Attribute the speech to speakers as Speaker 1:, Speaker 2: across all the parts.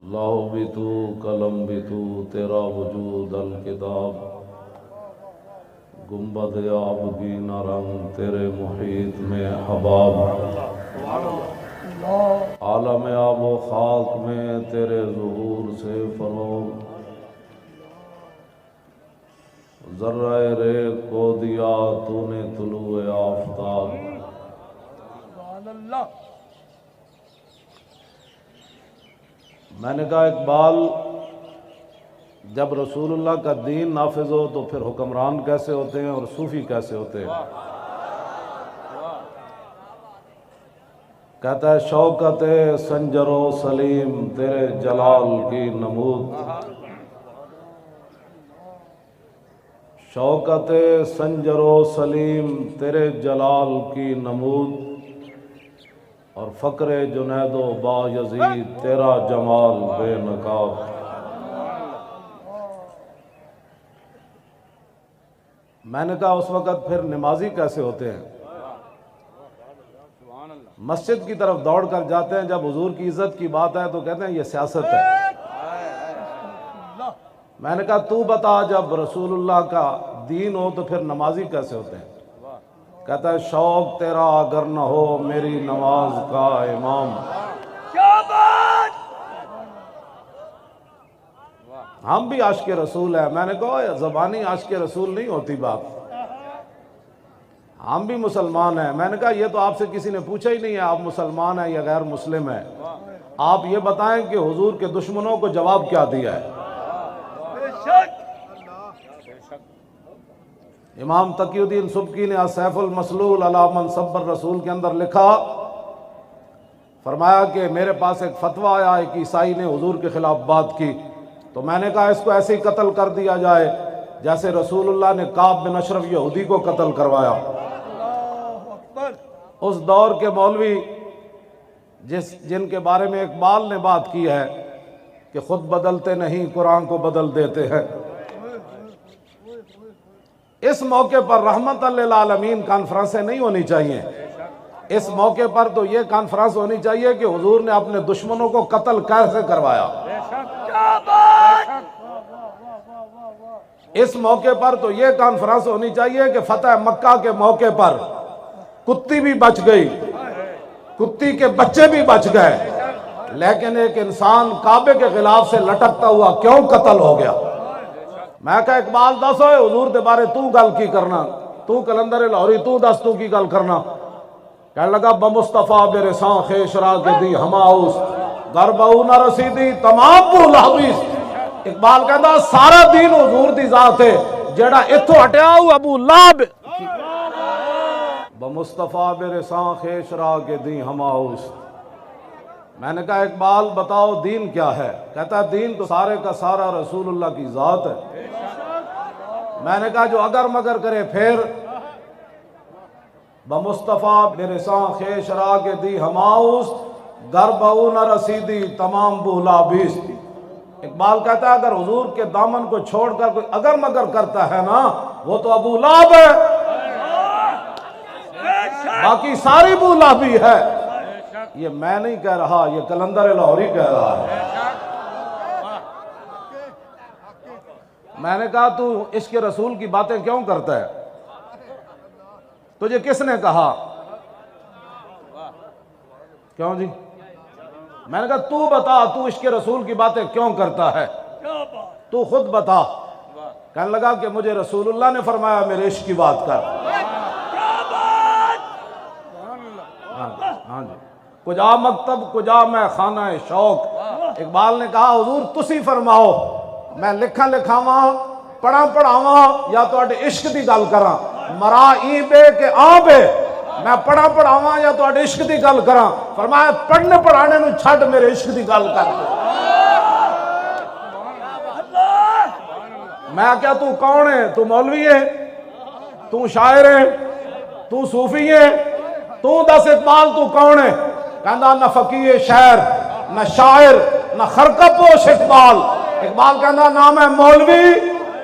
Speaker 1: लाहो भी तू कलम भी तू तेरा वजूद अल किताब गुम्बद आबगी न रंग तेरे मुहीत में हबाब आलम आबो खाक में तेरे ज़ुहूर से फरोग ज़र्रा रे को दिया तूने तुलुए आफ़ताब। मैंने कहा इकबाल, जब रसूलुल्लाह का दीन नाफिज हो तो फिर हुक्मरान कैसे होते हैं और सूफी कैसे होते हैं? कहता है शौकत संजरो सलीम तेरे जलाल की नमूद, शौकत संजरो सलीम तेरे जलाल की नमूद, और फ़क्र जुनैदो बायज़ीद तेरा जमाल बेनकाब। मैंने कहा उस वक़्त फिर नमाजी कैसे होते हैं? मस्जिद की तरफ दौड़ कर जाते हैं, जब हुजूर की इज्जत की बात है तो कहते हैं ये सियासत है। मैंने कहा तू बता, जब रसूलुल्लाह का दीन हो तो फिर नमाजी कैसे होते हैं? कहता है शौक तेरा अगर न हो मेरी नमाज का इमाम। हम भी आशिक़ रसूल है। मैंने कहा ज़बानी आशिक़ रसूल नहीं होती बात, हम भी मुसलमान हैं। मैंने कहा ये तो आपसे किसी ने पूछा ही नहीं है आप मुसलमान हैं या गैर मुस्लिम हैं। आप ये बताएं कि हुजूर के दुश्मनों को जवाब क्या दिया है। इमाम तकीउद्दीन सुब्की ने सैफुल मसलूल अला मन सब्बर रसूल के अंदर लिखा, फरमाया कि मेरे पास एक फतवा आया, एक ईसाई ने हुजूर के खिलाफ बात की, तो मैंने कहा इसको ऐसे ही कत्ल कर दिया जाए जैसे रसूलुल्लाह ने काब बिन अशरफ यहूदी को कत्ल करवाया। उस दौर के मौलवी जिनके बारे में इकबाल ने बात की है कि खुद बदलते नहीं कुरान को बदल देते हैं। इस मौके पर रहमत लिल आलमीन कॉन्फ्रेंसें नहीं होनी चाहिए। इस मौके पर तो ये कॉन्फ्रेंस होनी चाहिए कि हुजूर ने अपने दुश्मनों को कत्ल कैसे करवाया। इस मौके पर तो ये कॉन्फ्रेंस होनी चाहिए कि फतह मक्का के मौके पर कुत्ती भी बच गई, कुत्ती के बच्चे भी बच गए, लेकिन एक इंसान काबे के खिलाफ से लटकता हुआ क्यों कत्ल हो गया। मैं कहा इकबाल दस हो हुजूर के बारे तू गल की करना, तू कलंदर लाहौरी तू दस तू की गल करना। कह लगा बमुस्तफा बेरे सा खेशरा के दी हमाउस घर बहु न रसीदी तमाम बुलाबिस। इकबाल कहता सारा दीन हुजूर दी जात है, जेड़ा इथों हटिया अबू लाब बमुस्तफा बेरे सा खेशरा के दी हमाउस। मैंने कहा इकबाल बताओ दीन क्या है? कहता है दीन तो सारे का सारा रसूलुल्लाह की जात है। मैंने कहा जो अगर मगर करे फिर बमुस्तफा बिरसा खेशरा के दी हमाउस घर बहु न रसीदी तमाम बुला बीस। इकबाल कहता है अगर हुजूर के दामन को छोड़कर कोई अगर मगर करता है ना, वो तो अबू लाब है, बाकी सारी बुला भी है। ये मैं नहीं कह रहा, ये कलंदर लाहौरी कह रहा है। मैंने कहा तू इश्क रसूल की बातें क्यों करता है? तुझे किसने कहा? क्यों जी? मैंने कहा तू बता, तू इश्क रसूल की बातें क्यों करता है? तू खुद बता। कहने लगा कि मुझे रसूलुल्लाह ने फरमाया मेरे इश्क की बात कर। हाँ जी, कुजा मकतब कुजा मैं खाना शौक। इकबाल ने कहा हुजूर तुसी फरमाओ, मैं लिखा लिखावा पढ़ा पढ़ावा या तो इश्क की गल करा। मरा ई बे के आ बे, मैं पढ़ा पढ़ावा या तो इश्क की गल करा। फरमाया पढ़ने पढ़ाने में छड़ मेरे इश्क की गल कर। मैं क्या तू कौन है? तू मौलवी है, तू शायर है, तू सूफी है, तू दस इकबाल तू कौन है? कहना न फकीर शायर न शायर न खरकपोश इकबाल। इकबाल कहना नाम है मौलवी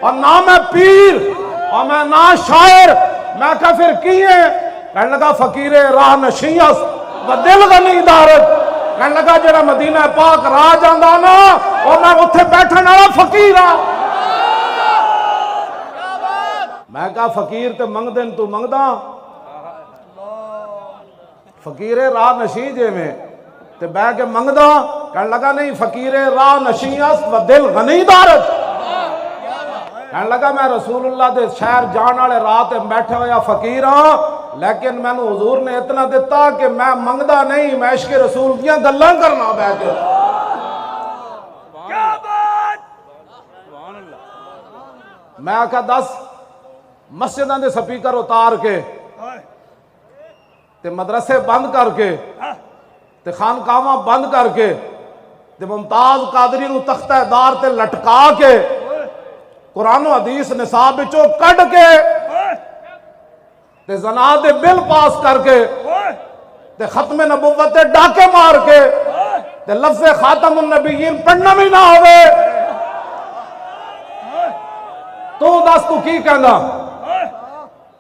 Speaker 1: और नाम है पीर और मैं ना शायर। मैं क्या फिर की है? कहने लगा फकीर राह नशीयस व दिल गनी दारत। कहने लगा जरा मदीना पाक राह जांदा ना और मैं उत्थे बैठने वाला फकीर हाँ। मैं कहा फकीर तो मंगदे तू मंगदा फकीरे राह नशी जिवें ते बह के मंगदा कह लगा नहीं फकीरे राह नशीअस व दिल गनीदारत कह लगा मैं रसूलुल्लाह दे शहर जान वाले राह ते बैठा होया फकीर हाँ लेकिन मैनू हुजूर ने इतना दिता कि मैं मंगदा नहीं मैं इश्क रसूल दियां गल्लां करना बह के। मैं आखा 10 मस्जिदां दे स्पीकर उतार के ते मदरसे बंद करके ते खानकावां बंद करके ते मुमताज कादरी नूं तख्तेदार ते लटका के कुरान हदीस निसाब विचों कढ के ते जना दे बिल पास करके ते खत्मे नबुव्वत ते डाके मार के ते लफ्ज़े खातमुन नबीयीन पढ़ना भी ना होवे तू दस तू की कहना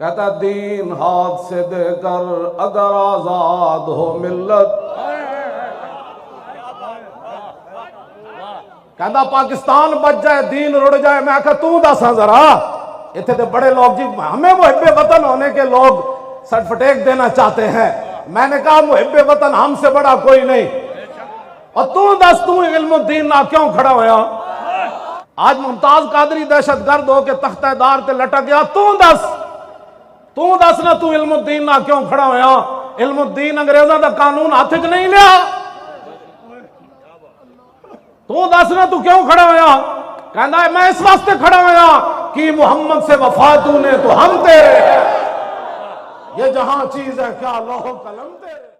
Speaker 1: कहता दीन हाथ से देकर अगर आजाद हो मिल्लत कहता पाकिस्तान बच जाए दीन रुड़ जाए। मैं आखा तू दस जरा इतने तो बड़े लोग जी हमें मुहिब्बे वतन होने के लोग सर्टिफिकेट देना चाहते हैं। मैंने कहा मुहिब्बे वतन हमसे बड़ा कोई नहीं और तू दस तू इल्मुद्दीन ना क्यों खड़ा होया। आज मुमताज कादरी दहशतगर्द होके तख्तेदार ते लटक गया तू दस ना तू इल्मुद्दीन ना क्यों खड़ा होया। इल्मुद्दीन अंग्रेजों का कानून हाथ च नहीं लिया तू दस ना तू क्यों खड़ा होया। कहना मैं इस वास्ते खड़ा होया कि मोहम्मद से वफा तूने तो हम तेरे ये जहां चीज है क्या लोहो कलम तेरे।